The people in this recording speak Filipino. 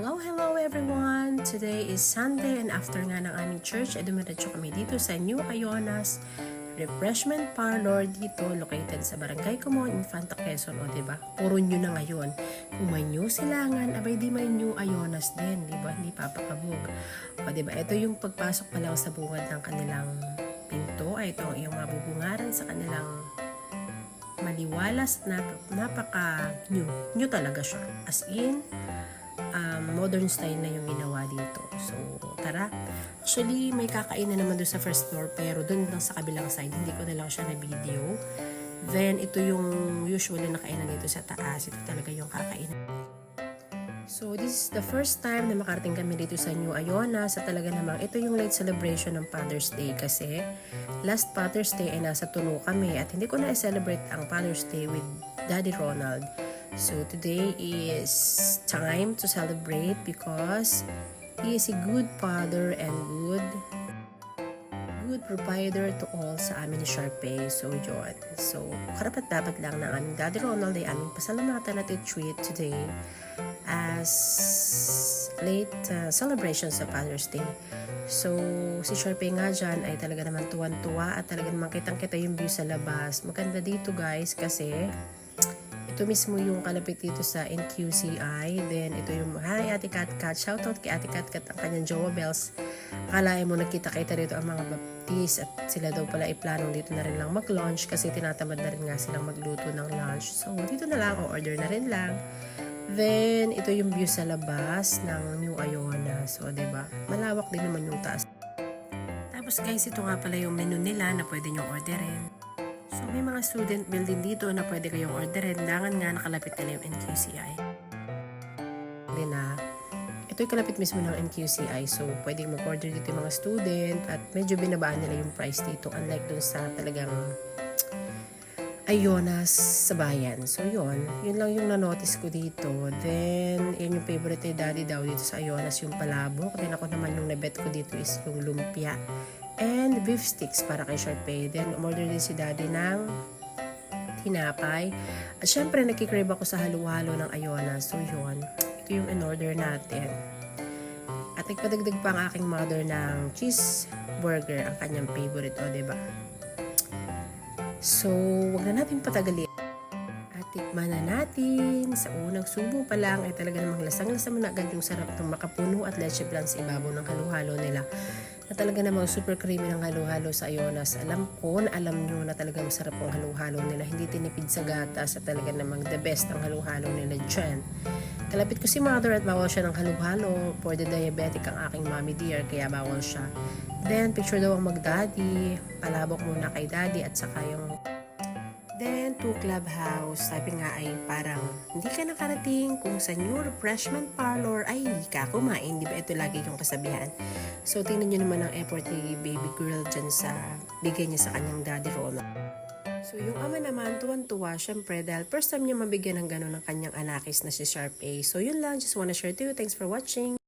Hello everyone! Today is Sunday and after nga ng aming church ay dumiretso kami dito sa New Ionas Refreshment Parlor dito located sa Barangay Kumon, Infanta, Quezon. O diba? Puro new na ngayon. Kung may new silangan, abay di may New Ionas din. Diba? Hindi papakabog. O diba? Ito yung pagpasok pa lang sa bungad ng kanilang pinto. Ay ito yung mabubungaran sa kanilang maliwalas na napaka-new. New talaga siya. As in, modern style na yung ginawa dito. So, tara. Actually, may kakain na naman doon sa first floor pero doon lang sa kabilang side, hindi ko na lang siya na video. Then, ito yung usually na kainan dito sa taas. Ito talaga yung kakain. So, this is the first time na makarating kami dito sa New Ionas. Sa talaga namang, ito yung late celebration ng Father's Day kasi last Father's Day ay nasa Tuno kami at hindi ko na i-celebrate ang Father's Day with Daddy Ronald. So today is time to celebrate because he is a good father and good provider to all sa amin ni Sharpay. So yun. So karapat-dapat lang na aming Daddy Ronald ay aming pasalamatan at treat today as late celebration sa Father's Day. So si Sharpay nga dyan ay talaga naman tuwan-tuwa at talaga naman kitang-kita yung view sa labas. Maganda dito guys kasi ito mismo yung kalapit dito sa NQCI. Then, ito yung, hi Ate Kat Kat. Shoutout kay Ate Kat Kat ang kanyang Jowa Bells. Akalain mo nakita-kita dito ang mga baptist at sila daw pala iplanong dito na rin lang mag-lunch kasi tinatamad na rin nga silang magluto ng lunch. So, dito na lang, o-order na rin lang. Then, ito yung view sa labas ng New Ionas. So, diba? Malawak din naman yung taas. Tapos guys, ito nga pala yung menu nila na pwede nyong orderin. So, may mga student building dito na pwede kayong orderin. Dangan nga nakalapit nila yung NQCI. Ito yung kalapit mismo ng NQCI. So, pwedeng mag-order dito yung mga student at medyo binabaan nila yung price dito. Unlike dun sa talagang Ionas sa bayan. So, yun lang yung na-notice ko dito. Then, yun yung favorite ni Daddy daw dito sa Ionas, yung palabok. Then, ako naman yung nabet ko dito is yung lumpia and beef sticks para kay Sharpay. Then, umorder din si Daddy ng tinapay. At syempre, nakikrave ako sa halo-halo ng Ionas. So, yun. Ito yung in-order natin. At nagpadagdag pa ang aking mother ng cheeseburger, ang kanyang favorite. O, diba? So, wag na natin patagalin. At tikman na natin. Sa unang subo pa lang ay talaga namang lasang-lasa mo na agad yung sarap ng makapuno at leche flan sa ibabaw ng halo-halo nila. Na talaga namang super creamy ng halo-halo sa Ionas. Alam ko na alam nyo na talagang masarap ang halo-halo nila. Hindi tinipid sa gatas at talaga namang the best ang halo-halo nila dyan. Kalapit ko si mother at bawal siya ng halo-halo. For the diabetic ang aking mommy dear, kaya bawal siya. Then, picture daw ang mag-daddy. Palabok muna kay daddy at saka yung then, to Clubhouse, sabi nga ay parang hindi ka nakarating kung sa New Refreshment Parlor ay hindi ka kumain. Di ba ito lagi yung kasabihan? So, tingnan nyo naman ang effort ni baby girl dyan sa bigay niya sa kanyang Daddy Ronald. So, yung ama naman, tuwan-tuwa, syempre, dahil first time niya mabigyan ng gano'n ng kanyang anakis na si Sharpay. So, yun lang. Just wanna share to you. Thanks for watching.